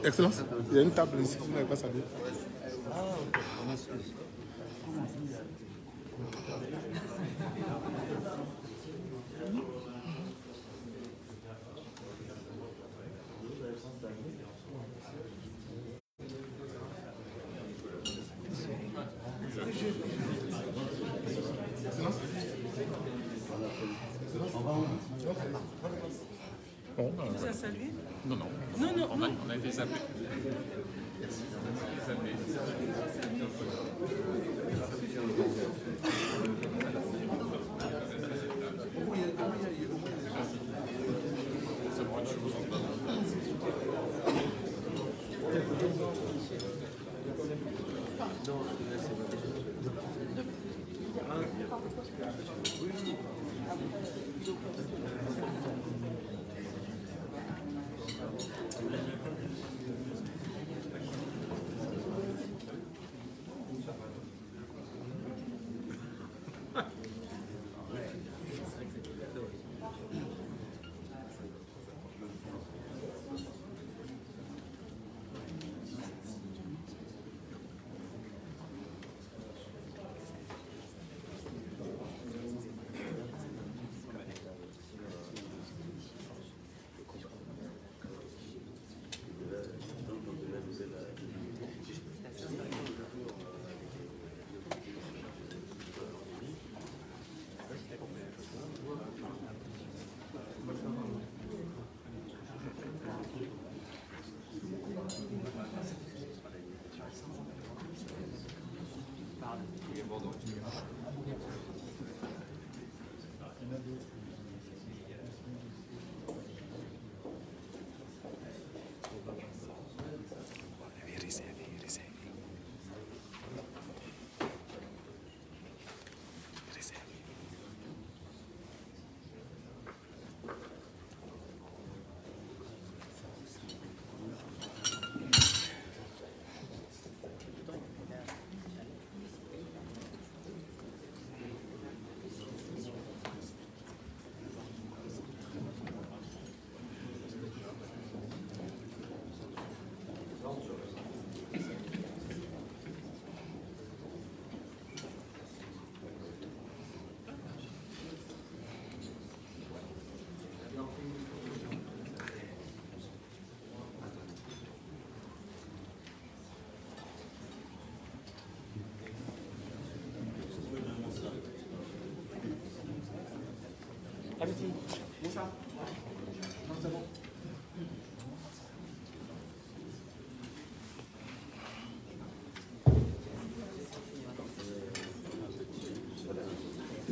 Excellence, il y a une table ici, vous n'avez pas salué. Ah, ok, on excuse. On vous a salué? Non, non. Non, non, non. On a été zappés.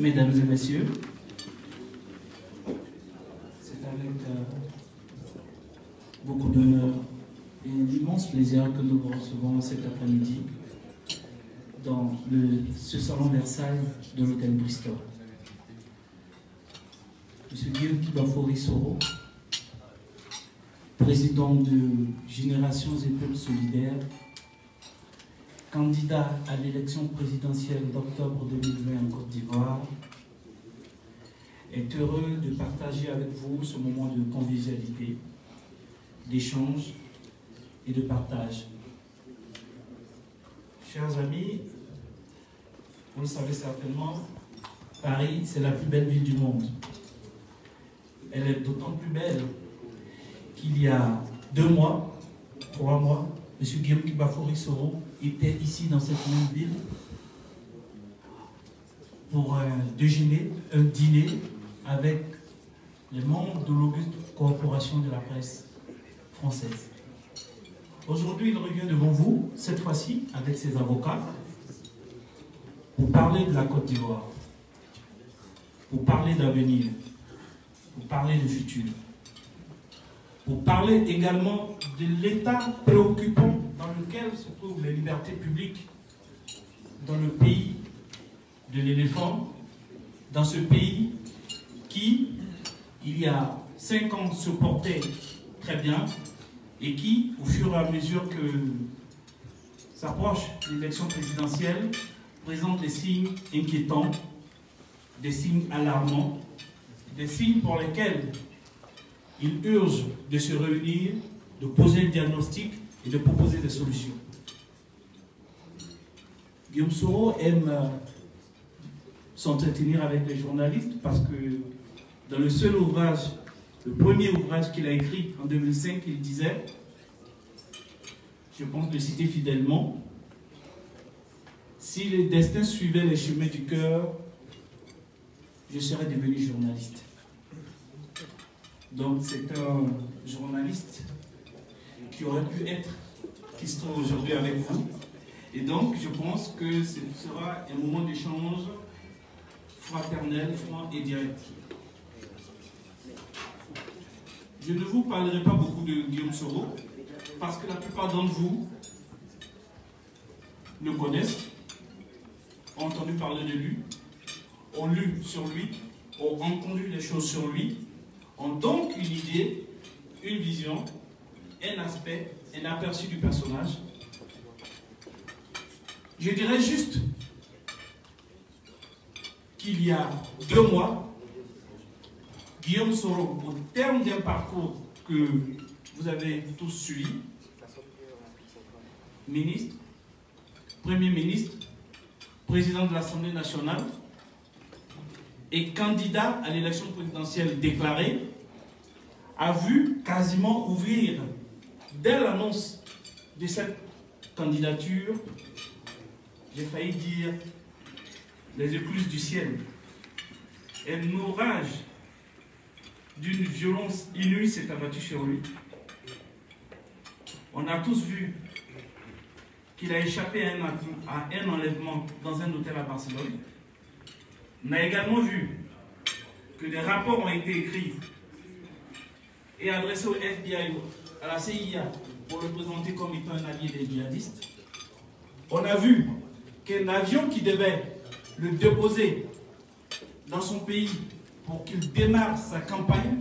Mesdames et messieurs, c'est avec beaucoup d'honneur et un immense plaisir que nous vous recevons cet après-midi dans ce salon Versailles de l'hôtel Bristol. Monsieur Guillaume Kibafori Soro, président de Générations et Peuples Solidaires, candidat à l'élection présidentielle d'octobre 2020 en Côte d'Ivoire, est heureux de partager avec vous ce moment de convivialité, d'échange et de partage. Chers amis, vous le savez certainement, Paris, c'est la plus belle ville du monde. Elle est d'autant plus belle qu'il y a 2 mois, 3 mois, M. Guillaume Kibafori Soro était ici dans cette même ville pour un déjeuner, un dîner avec les membres de l'auguste corporation de la presse française. Aujourd'hui, il revient devant vous, cette fois-ci avec ses avocats, pour parler de la Côte d'Ivoire, pour parler d'avenir, pour parler de futur, pour parler également de l'état préoccupant dans lequel se trouvent les libertés publiques dans le pays de l'éléphant, dans ce pays qui, il y a 5 ans, se portait très bien et qui, au fur et à mesure que s'approche l'élection présidentielle, présente des signes inquiétants, des signes alarmants, des signes pour lesquels il urge de se réunir de poser un diagnostic et de proposer des solutions. Guillaume Soro aime s'entretenir avec les journalistes parce que dans le seul ouvrage, le premier ouvrage qu'il a écrit en 2005, il disait, je pense le citer fidèlement, si le destin suivait les chemins du cœur, je serais devenu journaliste. Donc c'est un journaliste qui aurait pu être, qui se trouve aujourd'hui avec vous. Et donc je pense que ce sera un moment d'échange fraternel, franc et direct. Je ne vous parlerai pas beaucoup de Guillaume Soro, parce que la plupart d'entre vous le connaissent, ont entendu parler de lui, ont lu sur lui, ont entendu des choses sur lui, ont donc une idée, une vision, un aspect, un aperçu du personnage. Je dirais juste qu'il y a 2 mois, Guillaume Soro, au terme d'un parcours que vous avez tous suivi, ministre, Premier ministre, président de l'Assemblée nationale et candidat à l'élection présidentielle déclarée, a vu quasiment ouvrir, dès l'annonce de cette candidature, j'ai failli dire les écluses du ciel. Un orage d'une violence inouïe s'est abattu sur lui. On a tous vu qu'il a échappé à un enlèvement dans un hôtel à Barcelone. On a également vu que des rapports ont été écrits et adressés au FBI, à la CIA, pour le présenter comme étant un allié des djihadistes. On a vu qu'un avion qui devait le déposer dans son pays pour qu'il démarre sa campagne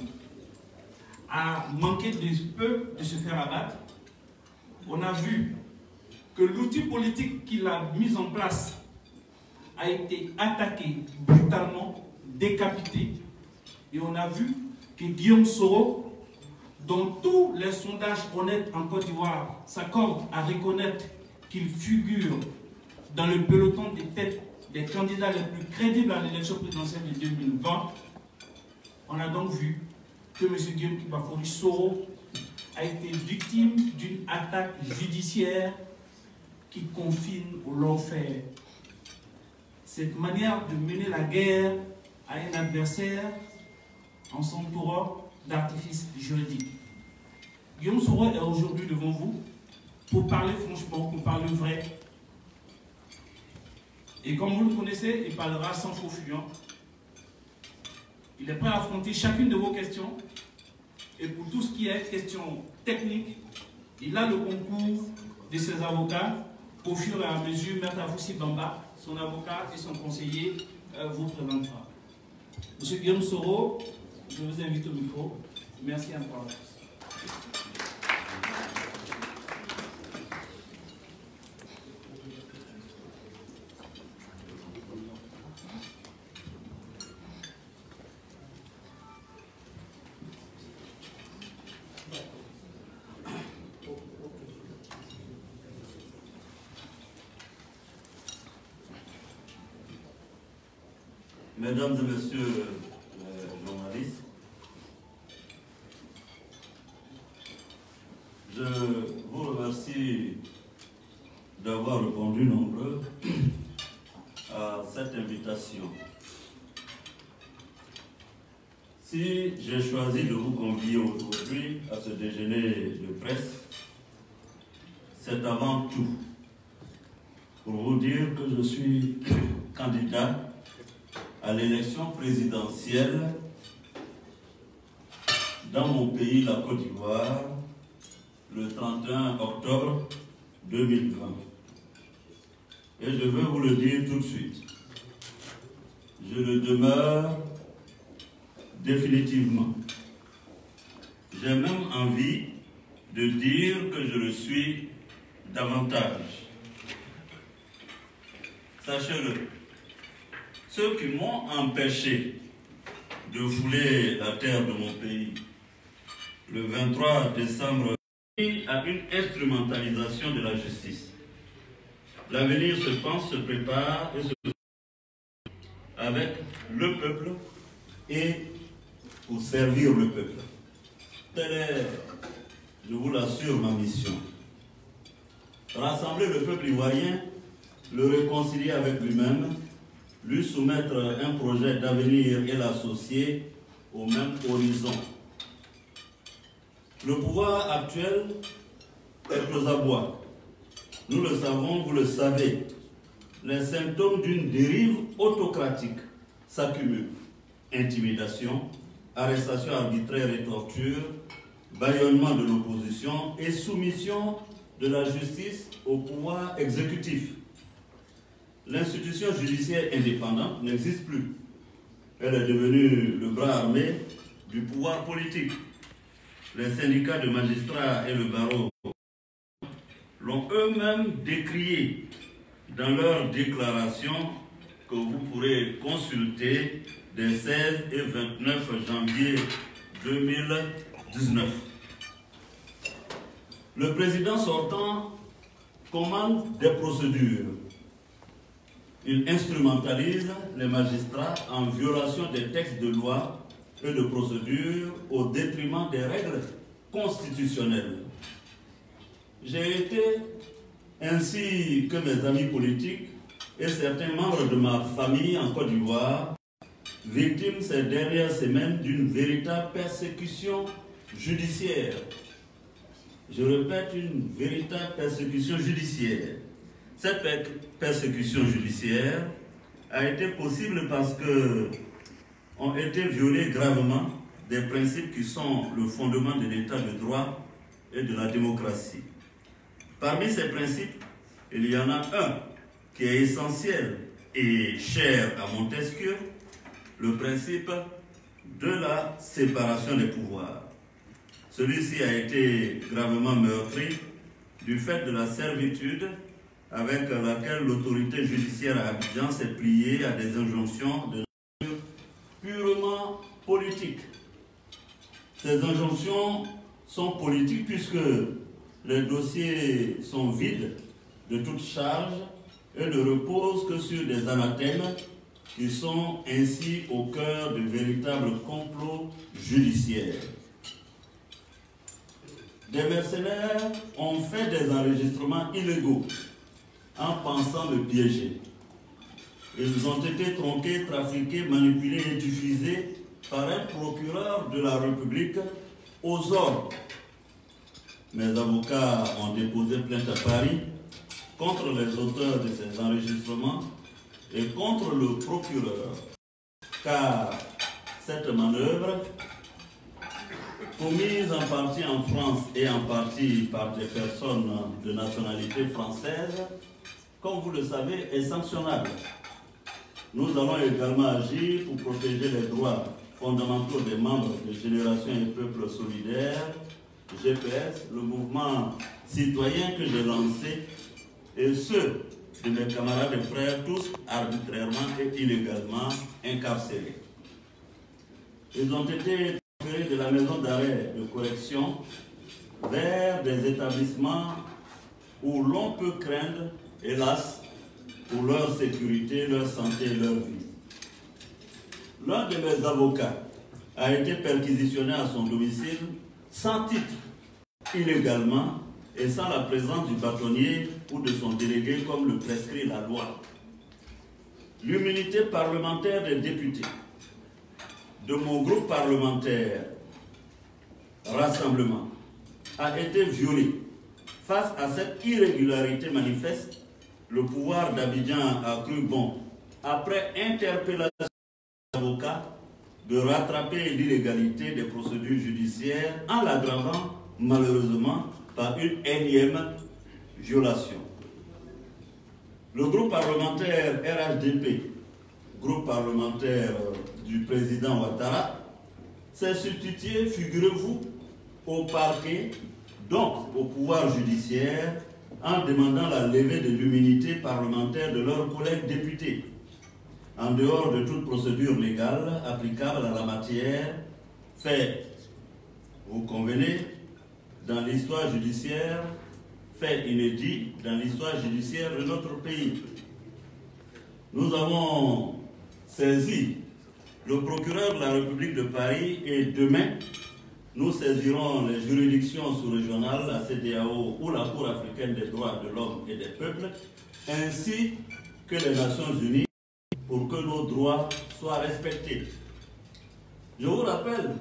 a manqué de peu de se faire abattre. On a vu que l'outil politique qu'il a mis en place a été attaqué brutalement, décapité. Et on a vu que Guillaume Soro, dont tous les sondages honnêtes en Côte d'Ivoire s'accordent à reconnaître qu'il figure dans le peloton des têtes des candidats les plus crédibles à l'élection présidentielle de 2020, on a donc vu que M. Guillaume Kibafori Soro a été victime d'une attaque judiciaire qui confine au l'enfer. Cette manière de mener la guerre à un adversaire en s'entourant d'artifices juridiques. Guillaume Soro est aujourd'hui devant vous pour parler franchement, pour parler vrai. Et comme vous le connaissez, il parlera sans faux fuyant. Il est prêt à affronter chacune de vos questions. Et pour tout ce qui est question technique, il a le concours de ses avocats. Au fur et à mesure, Maître Afoussi Bamba, son avocat et son conseiller, vous présentera. Monsieur Guillaume Soro, je vous invite au micro. Merci encore à tous. Mesdames et messieurs les journalistes, je vous remercie d'avoir répondu nombreux à cette invitation. Si j'ai choisi de vous convier aujourd'hui à ce déjeuner de presse, c'est avant tout pour vous dire que je suis candidat à l'élection présidentielle dans mon pays, la Côte d'Ivoire, le 31 octobre 2020. Et je veux vous le dire tout de suite. Je le demeure définitivement. J'ai même envie de dire que je le suis davantage. Sachez-le. Ceux qui m'ont empêché de fouler la terre de mon pays le 23 décembre à une instrumentalisation de la justice. L'avenir se pense, se prépare et se avec le peuple et pour servir le peuple. Telle est, je vous l'assure, ma mission. Rassembler le peuple ivoirien, le réconcilier avec lui-même, lui soumettre un projet d'avenir et l'associer au même horizon. Le pouvoir actuel est aux abois. Nous le savons, vous le savez. Les symptômes d'une dérive autocratique s'accumulent. Intimidation, arrestation arbitraire et torture, bâillonnement de l'opposition et soumission de la justice au pouvoir exécutif. L'institution judiciaire indépendante n'existe plus. Elle est devenue le bras armé du pouvoir politique. Les syndicats de magistrats et le barreau l'ont eux-mêmes décrié dans leur déclaration que vous pourrez consulter des 16 et 29 janvier 2019. Le président sortant commande des procédures. Il instrumentalise les magistrats en violation des textes de loi et de procédure au détriment des règles constitutionnelles. J'ai été, ainsi que mes amis politiques et certains membres de ma famille en Côte d'Ivoire, victimes ces dernières semaines d'une véritable persécution judiciaire. Je répète, une véritable persécution judiciaire. Cette persécution judiciaire a été possible parce que ont été violés gravement des principes qui sont le fondement de l'état de droit et de la démocratie. Parmi ces principes, il y en a un qui est essentiel et cher à Montesquieu, le principe de la séparation des pouvoirs. Celui-ci a été gravement meurtri du fait de la servitude avec laquelle l'autorité judiciaire à Abidjan s'est pliée à des injonctions de nature purement politique. Ces injonctions sont politiques puisque les dossiers sont vides de toute charge et ne reposent que sur des anathèmes qui sont ainsi au cœur de véritables complots judiciaires. Des mercenaires ont fait des enregistrements illégaux en pensant me piéger. Ils ont été tronqués, trafiqués, manipulés et diffusés par un procureur de la République aux ordres. Mes avocats ont déposé plainte à Paris contre les auteurs de ces enregistrements et contre le procureur, car cette manœuvre, commise en partie en France et en partie par des personnes de nationalité française, comme vous le savez, est sanctionnable. Nous allons également agir pour protéger les droits fondamentaux des membres de Génération et Peuple Solidaire, GPS, le mouvement citoyen que j'ai lancé, et ceux de mes camarades et frères, tous arbitrairement et illégalement incarcérés. Ils ont été transférés de la maison d'arrêt de correction vers des établissements où l'on peut craindre, hélas, pour leur sécurité, leur santé et leur vie. L'un de mes avocats a été perquisitionné à son domicile sans titre, illégalement et sans la présence du bâtonnier ou de son délégué comme le prescrit la loi. L'immunité parlementaire des députés de mon groupe parlementaire Rassemblement a été violée. Face à cette irrégularité manifeste, le pouvoir d'Abidjan a cru bon, après interpellation des avocats, de rattraper l'illégalité des procédures judiciaires en l'aggravant malheureusement par une énième violation. Le groupe parlementaire RHDP, groupe parlementaire du président Ouattara, s'est substitué, figurez-vous, au parquet, donc au pouvoir judiciaire, en demandant la levée de l'immunité parlementaire de leurs collègues députés, en dehors de toute procédure légale applicable à la matière, fait, vous convenez, dans l'histoire judiciaire, fait inédit dans l'histoire judiciaire de notre pays. Nous avons saisi le procureur de la République de Paris et demain, nous saisirons les juridictions sous-régionales, la CEDEAO ou la Cour africaine des droits de l'homme et des peuples, ainsi que les Nations Unies pour que nos droits soient respectés. Je vous rappelle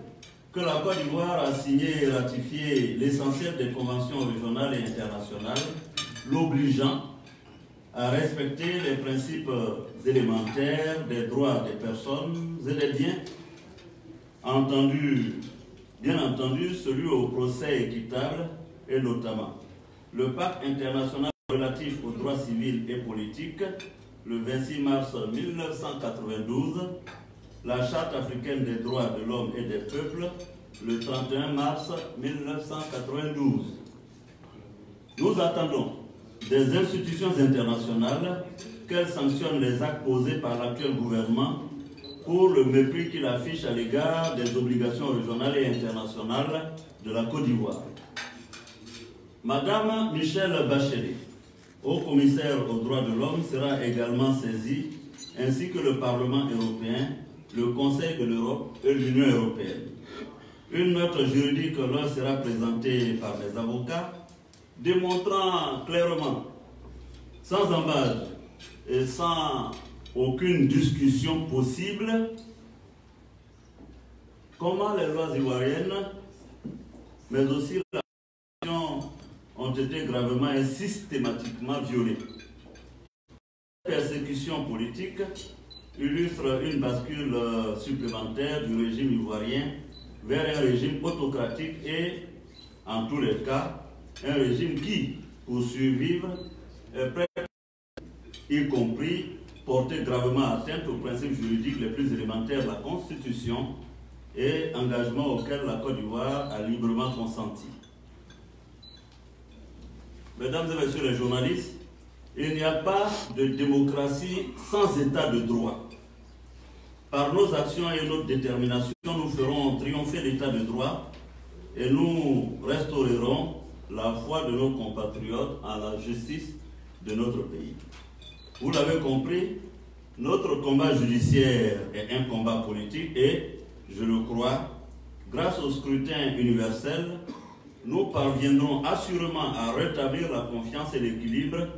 que la Côte d'Ivoire a signé et ratifié l'essentiel des conventions régionales et internationales, l'obligeant à respecter les principes élémentaires des droits des personnes et des biens, bien entendu celui au procès équitable et notamment le pacte international relatif aux droits civils et politiques, le 26 mars 1992, la Charte africaine des droits de l'homme et des peuples, le 31 mars 1992. Nous attendons des institutions internationales qu'elles sanctionnent les actes posés par l'actuel gouvernement pour le mépris qu'il affiche à l'égard des obligations régionales et internationales de la Côte d'Ivoire. Madame Michelle Bachelet, haut commissaire aux droits de l'homme, sera également saisie, ainsi que le Parlement européen, le Conseil de l'Europe et l'Union européenne. Une note juridique leur sera présentée par les avocats, démontrant clairement, sans embâche et sans aucune discussion possible, comment les lois ivoiriennes, mais aussi la Constitution, ont été gravement et systématiquement violées. La persécution politique illustre une bascule supplémentaire du régime ivoirien vers un régime autocratique et, en tous les cas, un régime qui, pour survivre, est prêt, y compris porter gravement atteinte aux principes juridiques les plus élémentaires de la Constitution et engagements auxquels la Côte d'Ivoire a librement consenti. Mesdames et messieurs les journalistes, il n'y a pas de démocratie sans état de droit. Par nos actions et notre détermination, nous ferons triompher l'état de droit et nous restaurerons la foi de nos compatriotes en la justice de notre pays. Vous l'avez compris, notre combat judiciaire est un combat politique et, je le crois, grâce au scrutin universel, nous parviendrons assurément à rétablir la confiance et l'équilibre .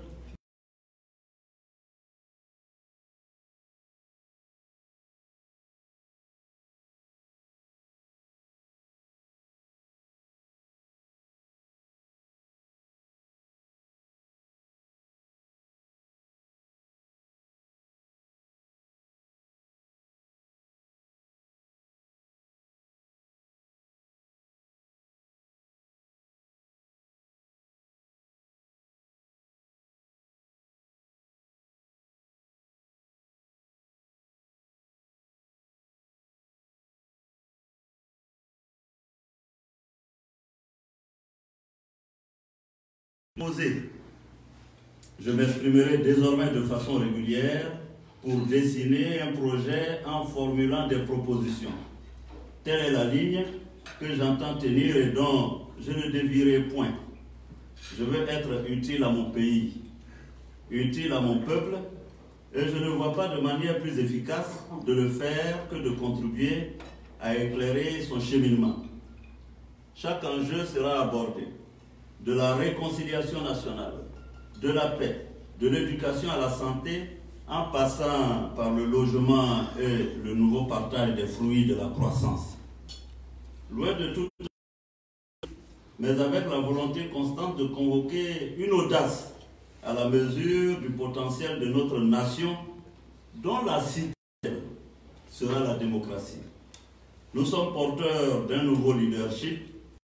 Je m'exprimerai désormais de façon régulière pour dessiner un projet en formulant des propositions. Telle est la ligne que j'entends tenir et dont je ne dévierai point. Je veux être utile à mon pays, utile à mon peuple, et je ne vois pas de manière plus efficace de le faire que de contribuer à éclairer son cheminement. Chaque enjeu sera abordé. De la réconciliation nationale, de la paix, de l'éducation à la santé, en passant par le logement et le nouveau partage des fruits de la croissance. Loin de tout, mais avec la volonté constante de convoquer une audace à la mesure du potentiel de notre nation, dont la citadelle sera la démocratie. Nous sommes porteurs d'un nouveau leadership